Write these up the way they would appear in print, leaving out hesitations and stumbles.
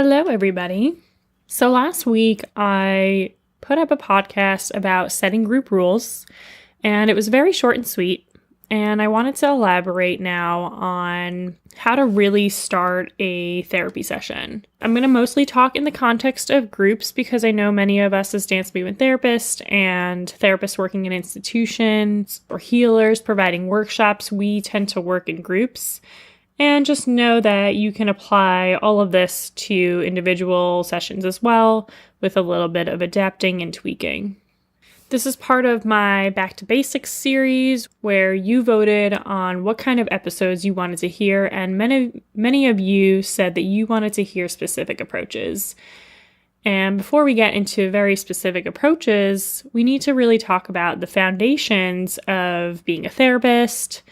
Hello, everybody. So last week, I put up a podcast about setting group rules, and it was very short and sweet. And I wanted to elaborate now on how to really start a therapy session. I'm going to mostly talk in the context of groups because I know many of us as dance movement therapists and therapists working in institutions or healers providing workshops, we tend to work in groups. And just know that you can apply all of this to individual sessions as well, with a little bit of adapting and tweaking. This is part of my Back to Basics series, where you voted on what kind of episodes you wanted to hear, and many of you said that you wanted to hear specific approaches. And before we get into very specific approaches, we need to really talk about the foundations of being a therapist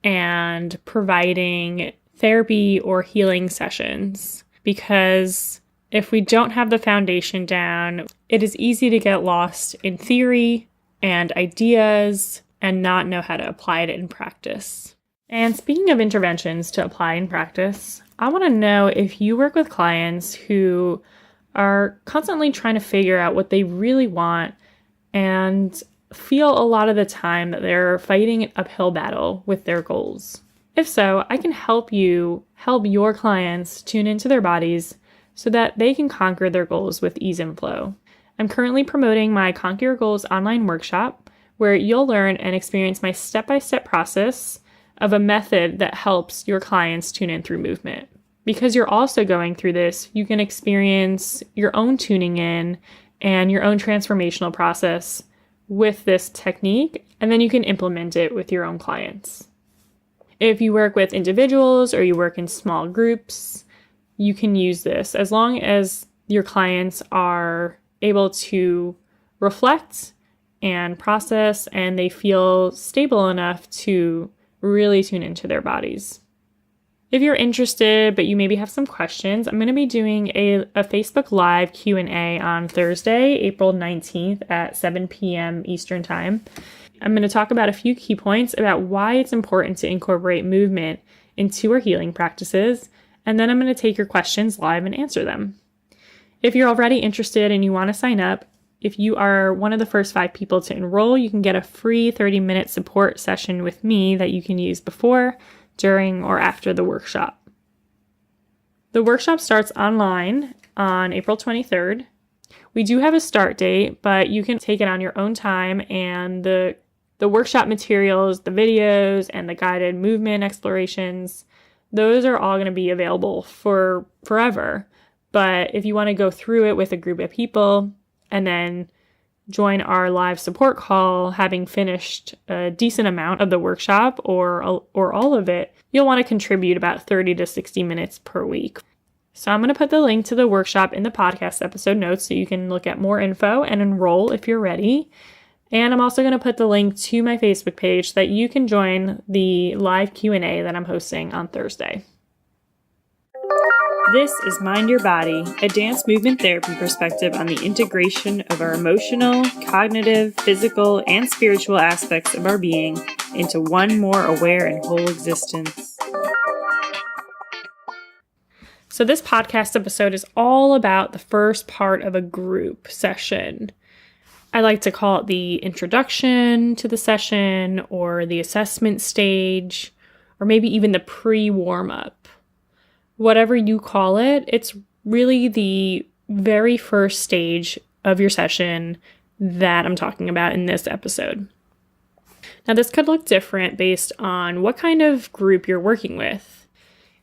and providing therapy or healing sessions. Because if we don't have the foundation down, it is easy to get lost in theory and ideas and not know how to apply it in practice. And speaking of interventions to apply in practice, I want to know if you work with clients who are constantly trying to figure out what they really want and feel a lot of the time that they're fighting an uphill battle with their goals. If so, I can help you help your clients tune into their bodies so that they can conquer their goals with ease and flow. I'm currently promoting my Conquer Your Goals online workshop, where you'll learn and experience my step-by-step process of a method that helps your clients tune in through movement. Because you're also going through this, you can experience your own tuning in and your own transformational process with this technique, and then you can implement it with your own clients. If you work with individuals or you work in small groups, you can use this as long as your clients are able to reflect and process and they feel stable enough to really tune into their bodies. If you're interested, but you maybe have some questions, I'm going to be doing a Facebook Live Q&A on Thursday, April 19th at 7 p.m. Eastern Time. I'm going to talk about a few key points about why it's important to incorporate movement into our healing practices, and then I'm going to take your questions live and answer them. If you're already interested and you want to sign up, if you are one of the first 5 people to enroll, you can get a free 30-minute support session with me that you can use before, during, or after the workshop. The workshop starts online on April 23rd. We do have a start date, but you can take it on your own time, and the workshop materials, the videos, and the guided movement explorations, those are all going to be available for forever. But if you want to go through it with a group of people and then join our live support call, having finished a decent amount of the workshop or all of it, you'll want to contribute about 30 to 60 minutes per week. So I'm going to put the link to the workshop in the podcast episode notes so you can look at more info and enroll if you're ready. And I'm also going to put the link to my Facebook page so that you can join the live Q&A that I'm hosting on Thursday. This is Mind Your Body, a dance movement therapy perspective on the integration of our emotional, cognitive, physical, and spiritual aspects of our being into one more aware and whole existence. So this podcast episode is all about the first part of a group session. I like to call it the introduction to the session or the assessment stage, or maybe even the pre-warm-up. Whatever you call it, it's really the very first stage of your session that I'm talking about in this episode. Now, this could look different based on what kind of group you're working with.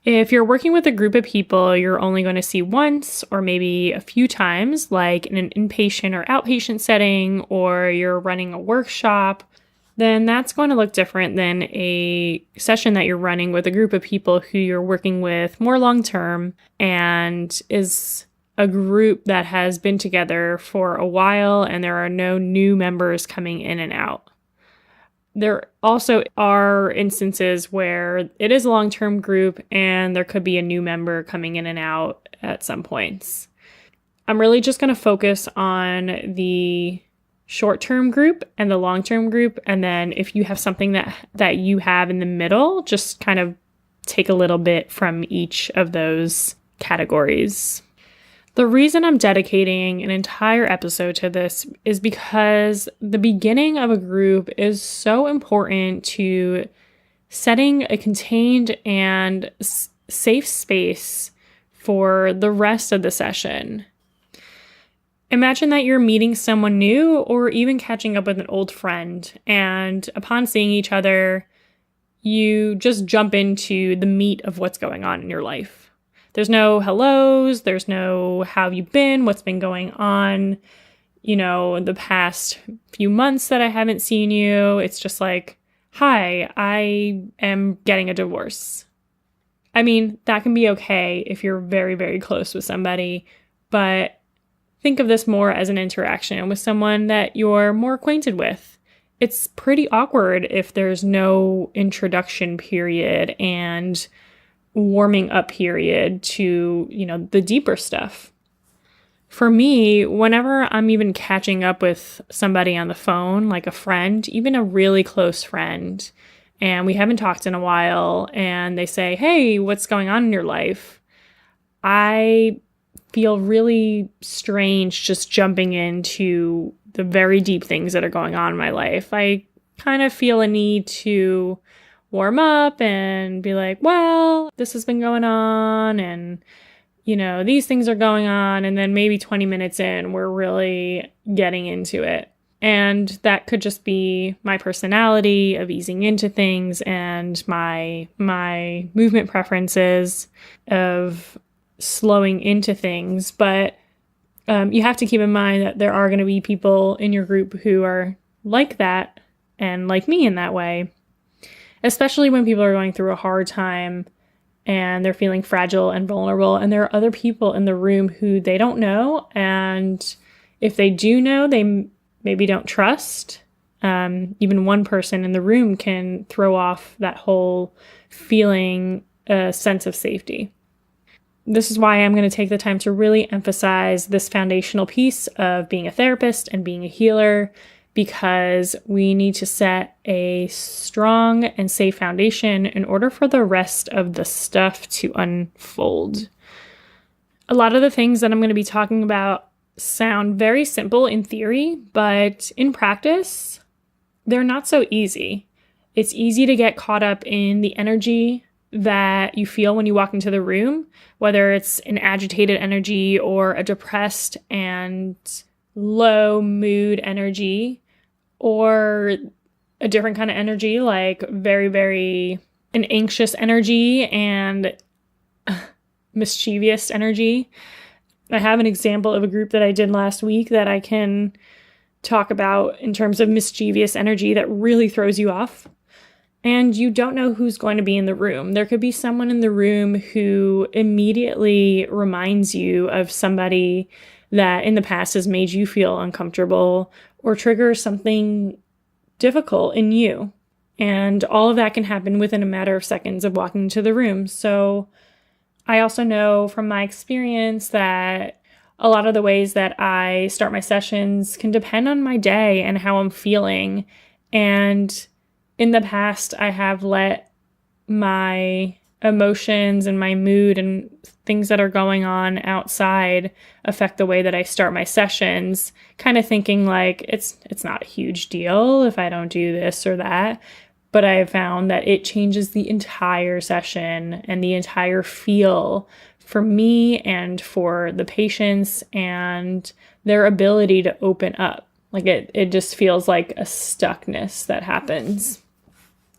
If you're working with a group of people you're only going to see once or maybe a few times, like in an inpatient or outpatient setting, or you're running a workshop, then that's going to look different than a session that you're running with a group of people who you're working with more long-term and is a group that has been together for a while and there are no new members coming in and out. There also are instances where it is a long-term group and there could be a new member coming in and out at some points. I'm really just going to focus on the short-term group and the long-term group, and then if you have something that you have in the middle, just kind of take a little bit from each of those categories. The reason I'm dedicating an entire episode to this is because the beginning of a group is so important to setting a contained and safe space for the rest of the session. Imagine that you're meeting someone new or even catching up with an old friend, and upon seeing each other, you just jump into the meat of what's going on in your life. There's no hellos, there's no how have you been, what's been going on, the past few months that I haven't seen you. It's just like, hi, I am getting a divorce. I mean, that can be okay if you're very, very close with somebody, but think of this more as an interaction with someone that you're more acquainted with. It's pretty awkward if there's no introduction period and warming up period to, the deeper stuff. For me, whenever I'm even catching up with somebody on the phone, like a friend, even a really close friend, and we haven't talked in a while, and they say, hey, what's going on in your life? I feel really strange just jumping into the very deep things that are going on in my life. I kind of feel a need to warm up and be like, well, this has been going on and, these things are going on. And then maybe 20 minutes in, we're really getting into it. And that could just be my personality of easing into things and my movement preferences of slowing into things. But you have to keep in mind that there are going to be people in your group who are like that and like me in that way, especially when people are going through a hard time and they're feeling fragile and vulnerable, and there are other people in the room who they don't know, and if they do know, they maybe don't trust. Even one person in the room can throw off that whole feeling, a sense of safety. This is why I'm going to take the time to really emphasize this foundational piece of being a therapist and being a healer, because we need to set a strong and safe foundation in order for the rest of the stuff to unfold. A lot of the things that I'm going to be talking about sound very simple in theory, but in practice, they're not so easy. It's easy to get caught up in the energy that you feel when you walk into the room, whether it's an agitated energy or a depressed and low mood energy, or a different kind of energy, like very, very an anxious energy and mischievous energy. I have an example of a group that I did last week that I can talk about in terms of mischievous energy that really throws you off. And you don't know who's going to be in the room. There could be someone in the room who immediately reminds you of somebody that in the past has made you feel uncomfortable or triggers something difficult in you. And all of that can happen within a matter of seconds of walking into the room. So I also know from my experience that a lot of the ways that I start my sessions can depend on my day and how I'm feeling. And in the past, I have let my emotions and my mood and things that are going on outside affect the way that I start my sessions, kind of thinking like it's not a huge deal if I don't do this or that. But I have found that it changes the entire session and the entire feel for me and for the patients and their ability to open up. Like it just feels like a stuckness that happens.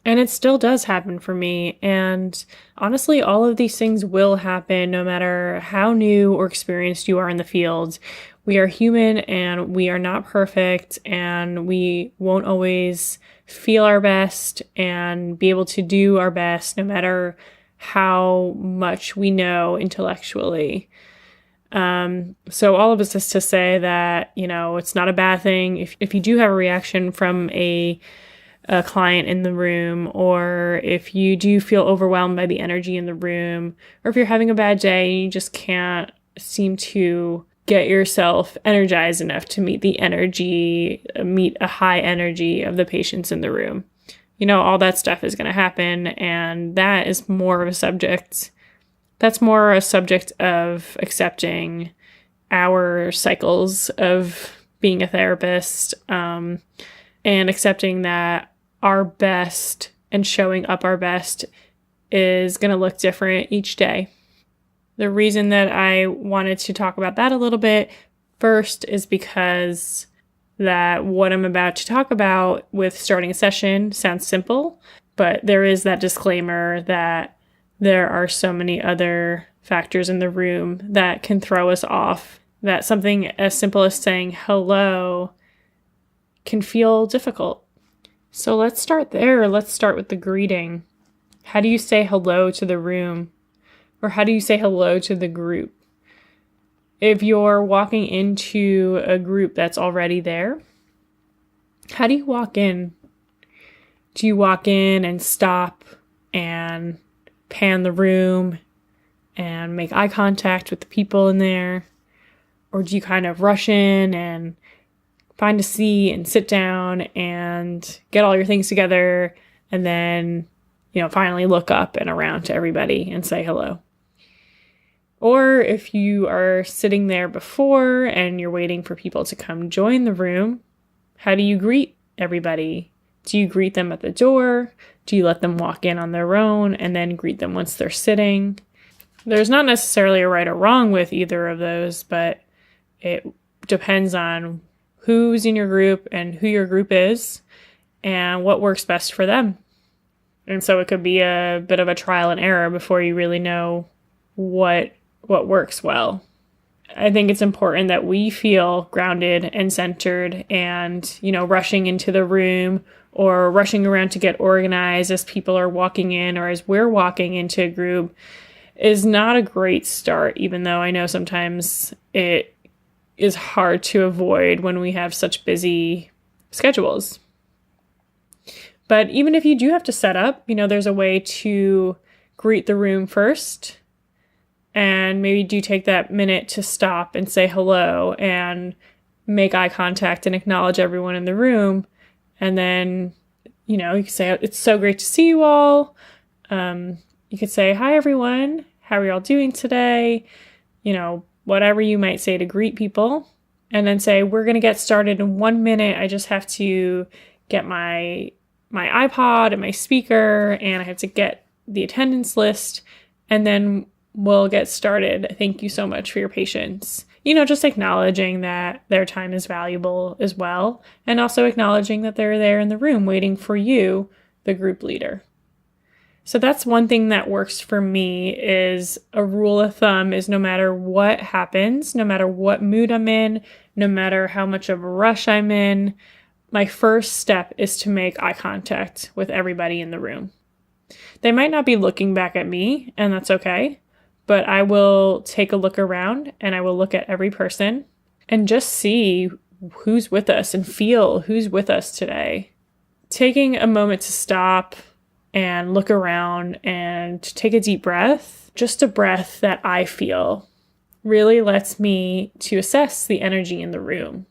And it still does happen for me. And honestly, all of these things will happen no matter how new or experienced you are in the field. We are human and we are not perfect, and we won't always feel our best and be able to do our best no matter how much we know intellectually. So all of this is to say that, it's not a bad thing if you do have a reaction from a client in the room, or if you do feel overwhelmed by the energy in the room, or if you're having a bad day and you just can't seem to get yourself energized enough to meet a high energy of the patients in the room. All that stuff is going to happen, and that is more of a subject. That's more a subject of accepting our cycles of being a therapist, and accepting that our best and showing up our best is going to look different each day. The reason that I wanted to talk about that a little bit first is because that what I'm about to talk about with starting a session sounds simple, but there is that disclaimer that there are so many other factors in the room that can throw us off, that something as simple as saying hello can feel difficult. So let's start there. Let's start with the greeting. How do you say hello to the room? Or how do you say hello to the group? If you're walking into a group that's already there, how do you walk in? Do you walk in and stop and pan the room and make eye contact with the people in there? Or do you kind of rush in and find a seat and sit down and get all your things together and then, finally look up and around to everybody and say hello? Or if you are sitting there before and you're waiting for people to come join the room, how do you greet everybody? Do you greet them at the door? Do you let them walk in on their own and then greet them once they're sitting? There's not necessarily a right or wrong with either of those, but it depends on who's in your group and who your group is and what works best for them. And so it could be a bit of a trial and error before you really know what works well. I think it's important that we feel grounded and centered, and, rushing into the room or rushing around to get organized as people are walking in or as we're walking into a group is not a great start, even though I know sometimes it is hard to avoid when we have such busy schedules. But even if you do have to set up, there's a way to greet the room first. And maybe do take that minute to stop and say hello and make eye contact and acknowledge everyone in the room. And then, you can say, it's so great to see you all. You could say, hi, everyone. How are y'all doing today? Whatever you might say to greet people. And then say, we're going to get started in 1 minute. I just have to get my iPod and my speaker, and I have to get the attendance list. And then we'll get started. Thank you so much for your patience. Just acknowledging that their time is valuable as well, and also acknowledging that they're there in the room waiting for you, the group leader. So that's one thing that works for me. Is a rule of thumb is no matter what happens, no matter what mood I'm in, no matter how much of a rush I'm in, my first step is to make eye contact with everybody in the room. They might not be looking back at me, and that's okay. But I will take a look around and I will look at every person and just see who's with us and feel who's with us today. Taking a moment to stop and look around and take a deep breath, just a breath that I feel, really lets me to assess the energy in the room.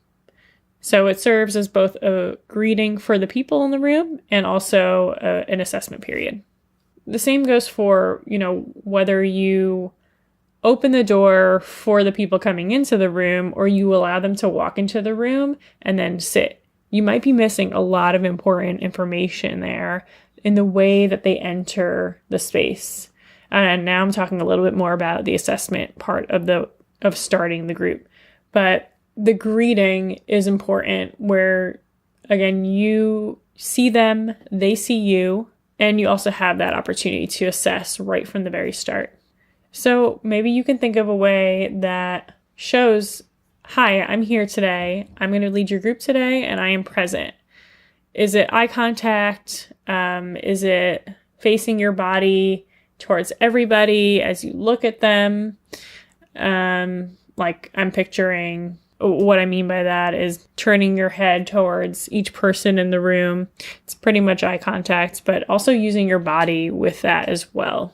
So it serves as both a greeting for the people in the room and also an assessment period. The same goes for, whether you open the door for the people coming into the room or you allow them to walk into the room and then sit. You might be missing a lot of important information there in the way that they enter the space. And now I'm talking a little bit more about the assessment part of starting the group. But the greeting is important where, again, you see them, they see you, and you also have that opportunity to assess right from the very start. So maybe you can think of a way that shows, hi, I'm here today. I'm going to lead your group today, and I am present. Is it eye contact? Is it facing your body towards everybody as you look at them? Like I'm picturing, what I mean by that is turning your head towards each person in the room. It's pretty much eye contact, but also using your body with that as well.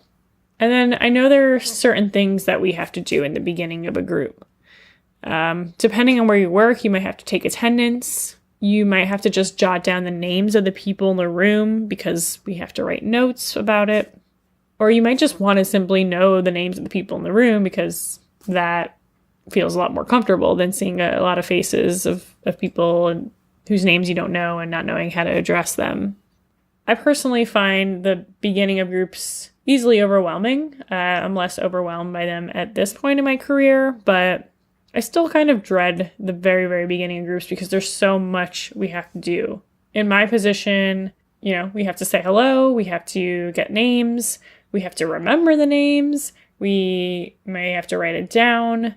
And then I know there are certain things that we have to do in the beginning of a group. Depending on where you work, you might have to take attendance. You might have to just jot down the names of the people in the room because we have to write notes about it. Or you might just want to simply know the names of the people in the room because that feels a lot more comfortable than seeing a lot of faces of people and whose names you don't know and not knowing how to address them. I personally find the beginning of groups easily overwhelming. I'm less overwhelmed by them at this point in my career, but I still kind of dread the very, very beginning of groups because there's so much we have to do. In my position, we have to say hello, we have to get names, we have to remember the names, we may have to write it down,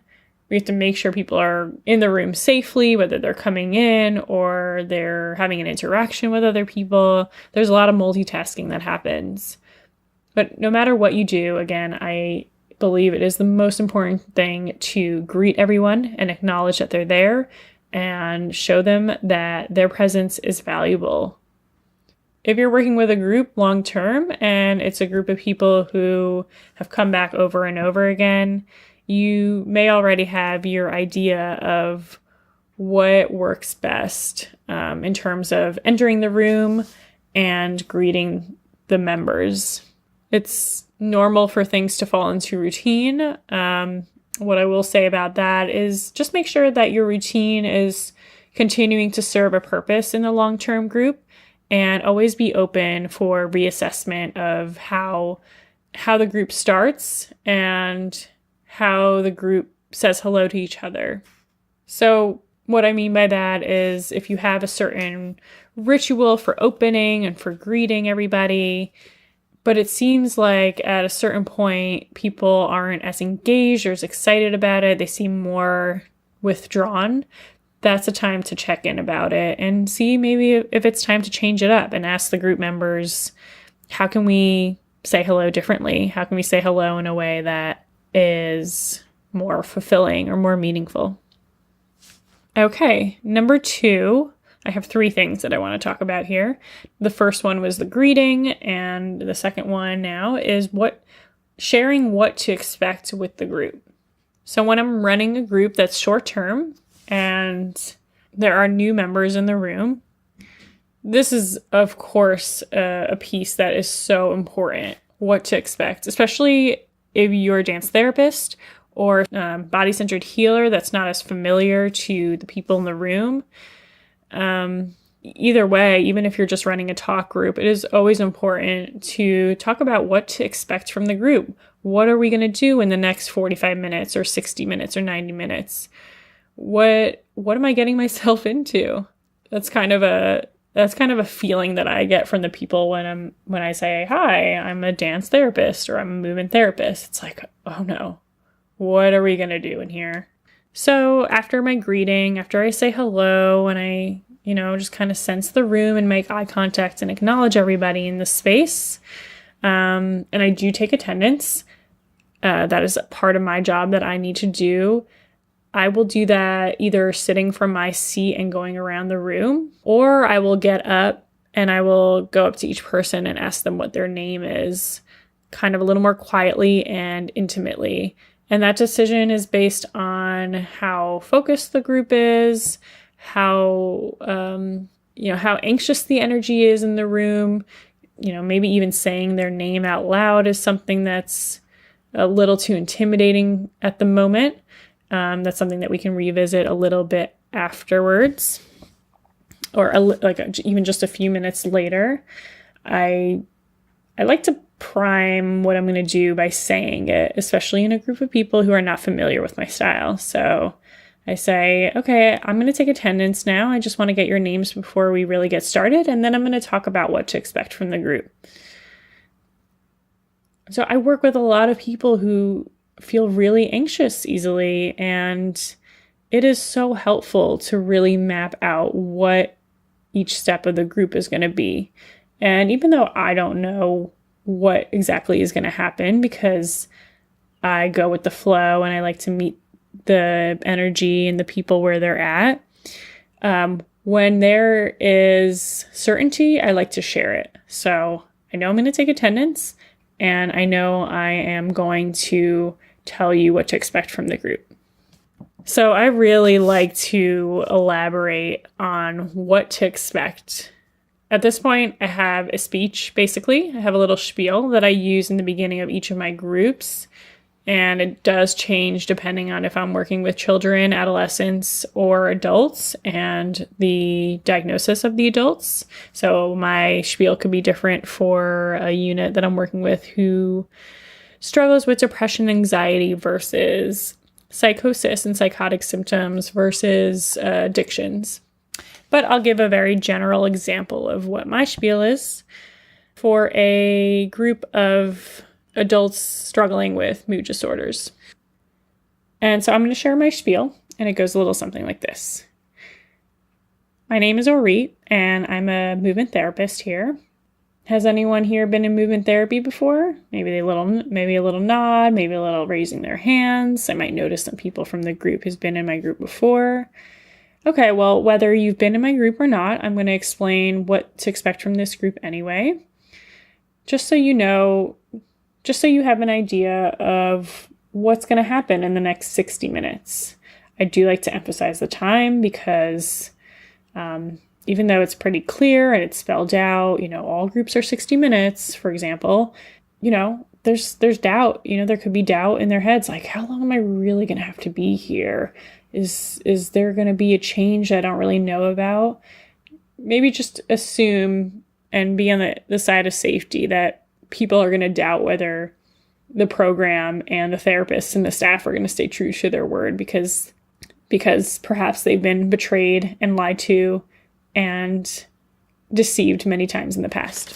we have to make sure people are in the room safely, whether they're coming in or they're having an interaction with other people. There's a lot of multitasking that happens. But no matter what you do, again, I believe it is the most important thing to greet everyone and acknowledge that they're there and show them that their presence is valuable. If you're working with a group long term and it's a group of people who have come back over and over again, you may already have your idea of what works best in terms of entering the room and greeting the members. It's normal for things to fall into routine. What I will say about that is just make sure that your routine is continuing to serve a purpose in the long-term group, and always be open for reassessment of how the group starts and how the group says hello to each other. So what I mean by that is if you have a certain ritual for opening and for greeting everybody, but it seems like at a certain point, people aren't as engaged or as excited about it. They seem more withdrawn. That's a time to check in about it and see maybe if it's time to change it up and ask the group members, how can we say hello differently? How can we say hello in a way that is more fulfilling or more meaningful? Okay, number 2. I have 3 things that I want to talk about here. The first one was the greeting, and the second one now is sharing what to expect with the group. So when I'm running a group that's short term and there are new members in the room, this is, of course, a piece that is so important, what to expect, especially if you're a dance therapist or body-centered healer that's not as familiar to the people in the room. Either way, even if you're just running a talk group, it is always important to talk about what to expect from the group. What are we going to do in the next 45 minutes or 60 minutes or 90 minutes? What am I getting myself into? That's kind of a feeling that I get from the people when I say, hi, I'm a dance therapist or I'm a movement therapist. It's like, oh no, what are we going to do in here? So after my greeting, after I say hello and I, just kind of sense the room and make eye contact and acknowledge everybody in the space, and I do take attendance, that is a part of my job that I need to do. I will do that either sitting from my seat and going around the room, or I will get up and I will go up to each person and ask them what their name is, kind of a little more quietly and intimately. And that decision is based on how focused the group is, how anxious the energy is in the room. Maybe even saying their name out loud is something that's a little too intimidating at the moment. That's something that we can revisit a little bit afterwards, or even just a few minutes later. I like to prime what I'm going to do by saying it, especially in a group of people who are not familiar with my style. So I say, okay, I'm going to take attendance now. I just want to get your names before we really get started. And then I'm going to talk about what to expect from the group. So I work with a lot of people who feel really anxious easily, and it is so helpful to really map out what each step of the group is going to be. And even though I don't know what exactly is going to happen, because I go with the flow and I like to meet the energy and the people where they're at, when there is certainty, I like to share it. So I know I'm going to take attendance, and I know I am going to tell you what to expect from the group. So I really like to elaborate on what to expect. At this point, I have a speech, basically. I have a little spiel that I use in the beginning of each of my groups. And it does change depending on if I'm working with children, adolescents, or adults and the diagnosis of the adults. So my spiel could be different for a unit that I'm working with who struggles with depression, anxiety versus psychosis and psychotic symptoms versus addictions. But I'll give a very general example of what my spiel is for a group of adults struggling with mood disorders. And so I'm going to share my spiel, and it goes a little something like this. My name is Orit, and I'm a movement therapist here. Has anyone here been in movement therapy before? Maybe a little nod, maybe a little raising their hands. I might notice some people from the group who's been in my group before. Okay, well, whether you've been in my group or not, I'm going to explain what to expect from this group anyway. Just so you know, just so you have an idea of what's going to happen in the next 60 minutes. I do like to emphasize the time because even though it's pretty clear and it's spelled out, all groups are 60 minutes, for example, there's doubt, there could be doubt in their heads. Like, how long am I really going to have to be here? Is there going to be a change I don't really know about? Maybe just assume and be on the side of safety that people are going to doubt whether the program and the therapists and the staff are going to stay true to their word because perhaps they've been betrayed and lied to and deceived many times in the past.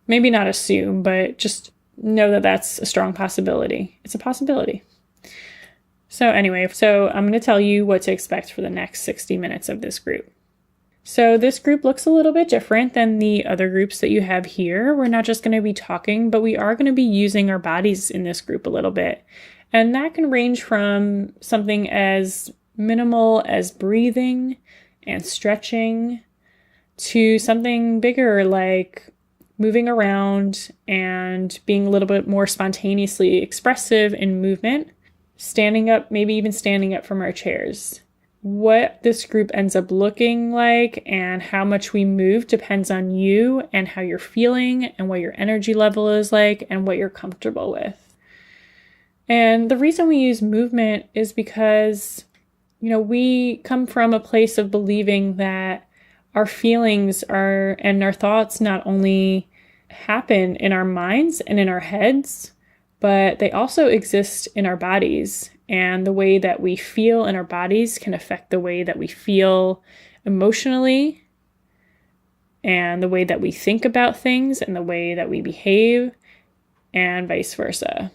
Maybe not assume, but just know that that's a strong possibility. It's a possibility. So anyway, I'm going to tell you what to expect for the next 60 minutes of this group. So this group looks a little bit different than the other groups that you have here. We're not just going to be talking, but we are going to be using our bodies in this group a little bit. And that can range from something as minimal as breathing and stretching to something bigger like moving around and being a little bit more spontaneously expressive in movement, standing up, maybe even standing up from our chairs. What this group ends up looking like and how much we move depends on you and how you're feeling and what your energy level is like and what you're comfortable with. And the reason we use movement is because, we come from a place of believing that our feelings and our thoughts not only happen in our minds and in our heads, but they also exist in our bodies. And the way that we feel in our bodies can affect the way that we feel emotionally and the way that we think about things and the way that we behave and vice versa.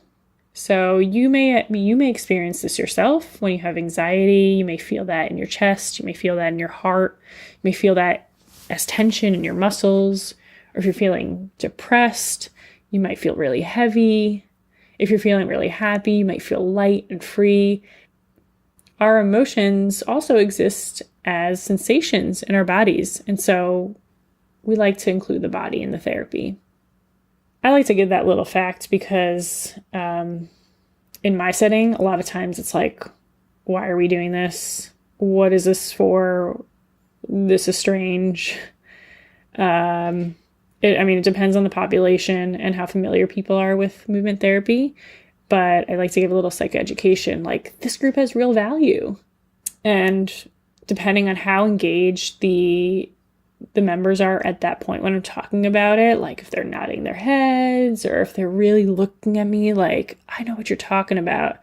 So you may experience this yourself when you have anxiety. You may feel that in your chest. You may feel that in your heart. You may feel that as tension in your muscles. Or if you're feeling depressed, you might feel really heavy. If you're feeling really happy, you might feel light and free. Our emotions also exist as sensations in our bodies. And so we like to include the body in the therapy. I like to give that little fact because in my setting, a lot of times it's like, why are we doing this? What is this for? This is strange. It depends on the population and how familiar people are with movement therapy, but I like to give a little psychoeducation, like this group has real value. And depending on how engaged the members are at that point when I'm talking about it, like if they're nodding their heads or if they're really looking at me like, I know what you're talking about,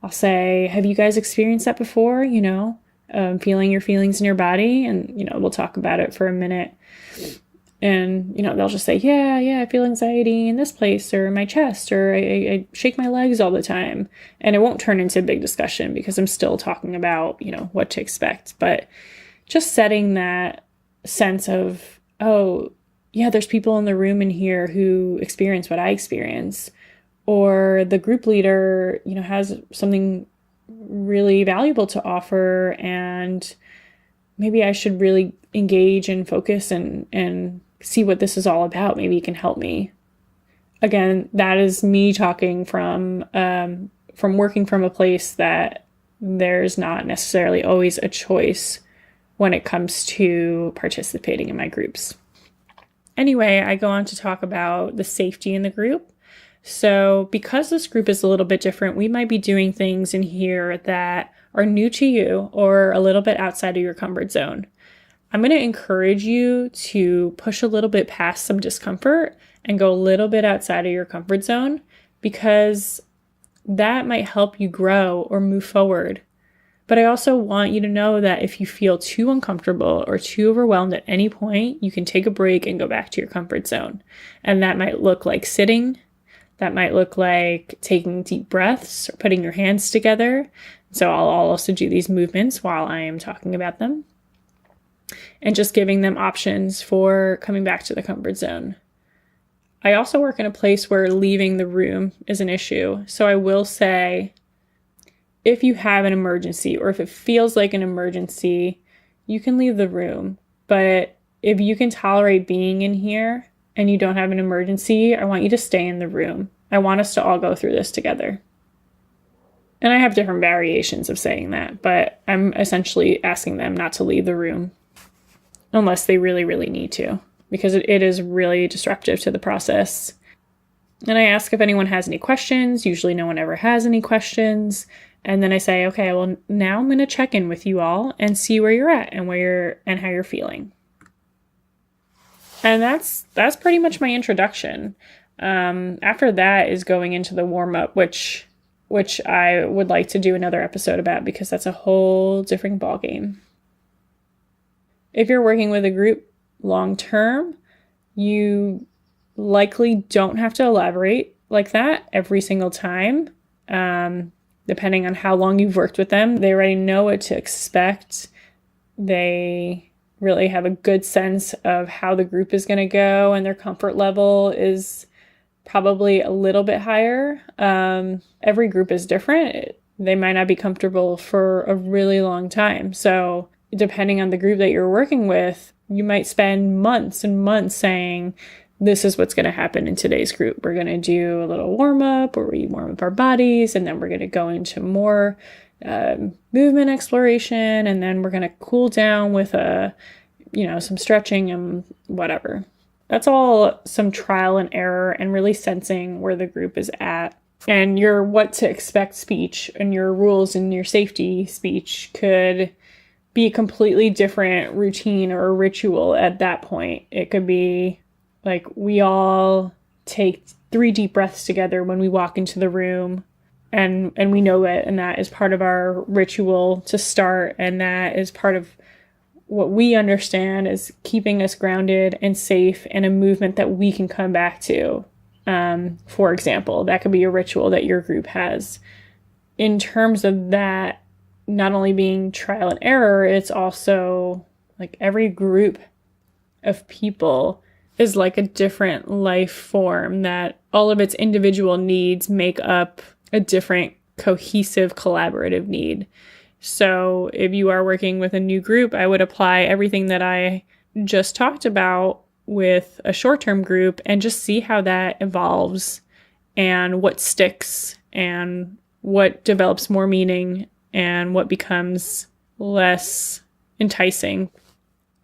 I'll say, have you guys experienced that before? Feeling your feelings in your body. And, we'll talk about it for a minute. And, they'll just say, yeah, I feel anxiety in this place or in my chest, or I shake my legs all the time. And it won't turn into a big discussion because I'm still talking about, what to expect. But just setting that sense of, oh, yeah, there's people in the room in here who experience what I experience. Or the group leader, has something really valuable to offer. And maybe I should really engage and focus and see what this is all about. Maybe it can help me. Again, that is me talking from working from a place that there's not necessarily always a choice when it comes to participating in my groups. Anyway, I go on to talk about the safety in the group. So because this group is a little bit different, we might be doing things in here that are new to you or a little bit outside of your comfort zone. I'm going to encourage you to push a little bit past some discomfort and go a little bit outside of your comfort zone, because that might help you grow or move forward. But I also want you to know that if you feel too uncomfortable or too overwhelmed at any point, you can take a break and go back to your comfort zone. And that might look like sitting. That might look like taking deep breaths or putting your hands together. So I'll also do these movements while I am talking about them. And just giving them options for coming back to the comfort zone. I also work in a place where leaving the room is an issue. So I will say, if you have an emergency or if it feels like an emergency, you can leave the room. But if you can tolerate being in here and you don't have an emergency, I want you to stay in the room. I want us to all go through this together. And I have different variations of saying that, but I'm essentially asking them not to leave the room unless they really, really need to, because it is really disruptive to the process. And I ask if anyone has any questions. Usually no one ever has any questions. And then I say, okay, well, now I'm going to check in with you all and see where you're at and how you're feeling. And that's pretty much my introduction. After that is going into the warm-up, which I would like to do another episode about, because that's a whole different ballgame. If you're working with a group long-term, you likely don't have to elaborate like that every single time. Depending on how long you've worked with them, they already know what to expect. They really have a good sense of how the group is going to go, and their comfort level is probably a little bit higher. Every group is different. They might not be comfortable for a really long time. So depending on the group that you're working with, you might spend months and months saying, this is what's going to happen in today's group. We're going to do a little warm up where we warm up our bodies, and then we're going to go into more movement exploration, and then we're going to cool down with some stretching and whatever. That's all some trial and error and really sensing where the group is at. And your what to expect speech and your rules and your safety speech could be a completely different routine or ritual at that point. It could be like, we all take 3 deep breaths together when we walk into the room, and we know it, and that is part of our ritual to start, and that is part of what we understand is keeping us grounded and safe in a movement that we can come back to. For example, that could be a ritual that your group has. In terms of that not only being trial and error, it's also like every group of people is like a different life form, that all of its individual needs make up a different cohesive collaborative need. So if you are working with a new group, I would apply everything that I just talked about with a short-term group and just see how that evolves and what sticks and what develops more meaning and what becomes less enticing.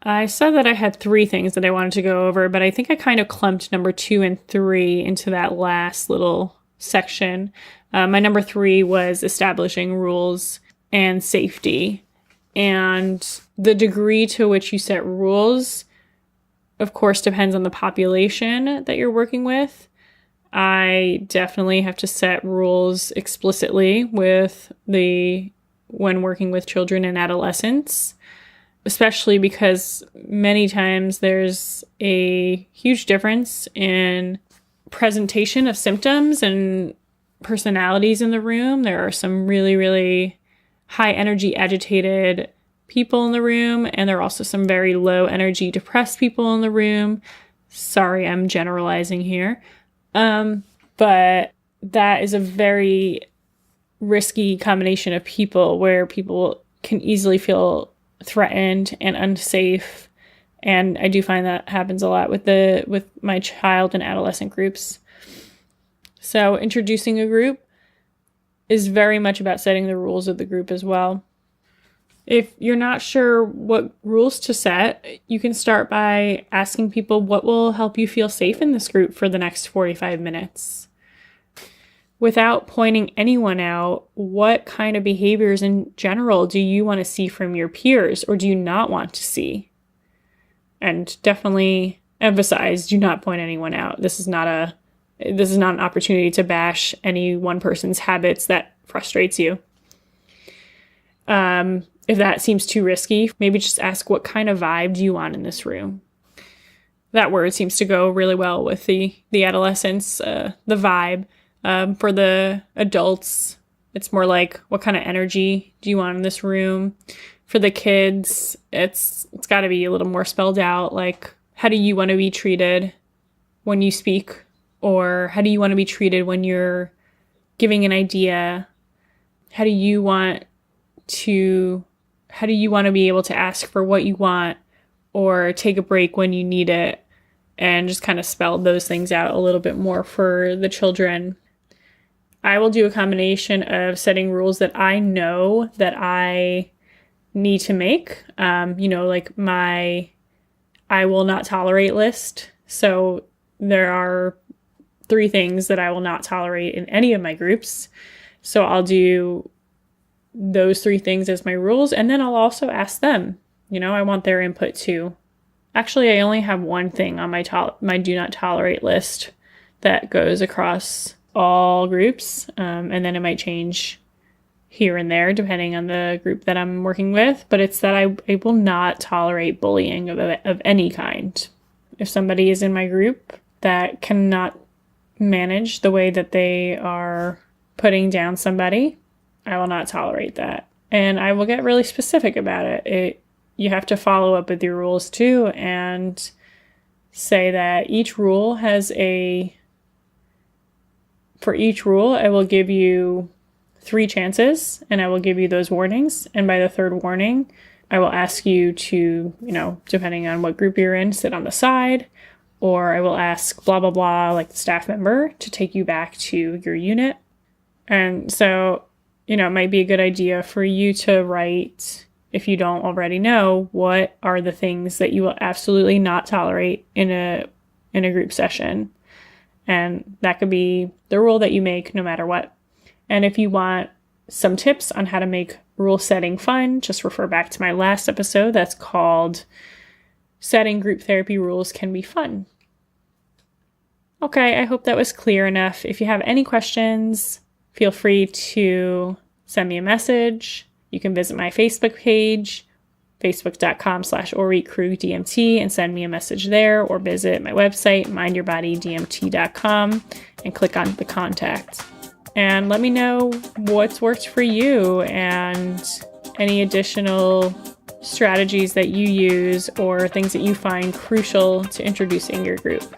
I said that I had 3 things that I wanted to go over, but I think I kind of clumped number 2 and 3 into that last little section. My number 3 was establishing rules and safety. And the degree to which you set rules, of course, depends on the population that you're working with. I definitely have to set rules explicitly when working with children and adolescents, especially because many times there's a huge difference in presentation of symptoms and personalities in the room. There are some really, really high energy agitated people in the room, and there are also some very low energy depressed people in the room. Sorry, I'm generalizing here. But that is a very risky combination of people where people can easily feel threatened and unsafe. And I do find that happens a lot with my child and adolescent groups. So introducing a group is very much about setting the rules of the group as well. If you're not sure what rules to set, you can start by asking people what will help you feel safe in this group for the next 45 minutes. without pointing anyone out, what kind of behaviors in general do you want to see from your peers or do you not want to see? And definitely emphasize, do not point anyone out. This is not an opportunity to bash any one person's habits that frustrates you. If that seems too risky, maybe just ask, what kind of vibe do you want in this room? That word seems to go really well with the adolescents, the vibe. For the adults, it's more like, what kind of energy do you want in this room? For the kids, it's got to be a little more spelled out, like, how do you want to be treated when you speak? Or how do you want to be treated when you're giving an idea? How do you want to be able to ask for what you want or take a break when you need it? And just kind of spell those things out a little bit more for the children. I will do a combination of setting rules that I know that I need to make, like my I will not tolerate list. So there are 3 things that I will not tolerate in any of my groups. So I'll do those 3 things as my rules, and then I'll also ask them. I want their input too. Actually, I only have one thing on my do not tolerate list that goes across all groups, and then it might change here and there depending on the group that I'm working with, but it's that I will not tolerate bullying of any kind. If somebody is in my group that cannot manage the way that they are putting down somebody, I will not tolerate that. And I will get really specific about it. You have to follow up with your rules too and say that each rule for each rule, I will give you 3 chances and I will give you those warnings. And by the 3rd warning, I will ask you to, depending on what group you're in, sit on the side, or I will ask blah, blah, blah, like the staff member, to take you back to your unit. And so, it might be a good idea for you to write, if you don't already know, what are the things that you will absolutely not tolerate in a group session. And that could be the rule that you make no matter what. And if you want some tips on how to make rule setting fun, just refer back to my last episode that's called Setting Group Therapy Rules Can Be Fun. Okay, I hope that was clear enough. If you have any questions, feel free to send me a message. You can visit my Facebook page, facebook.com/Orit Krug DMT, and send me a message there, or visit my website, mindyourbodydmt.com, and click on the contact. And let me know what's worked for you and any additional strategies that you use or things that you find crucial to introducing your group.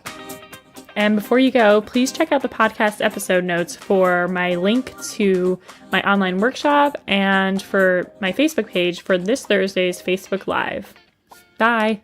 And before you go, please check out the podcast episode notes for my link to my online workshop and for my Facebook page for this Thursday's Facebook Live. Bye.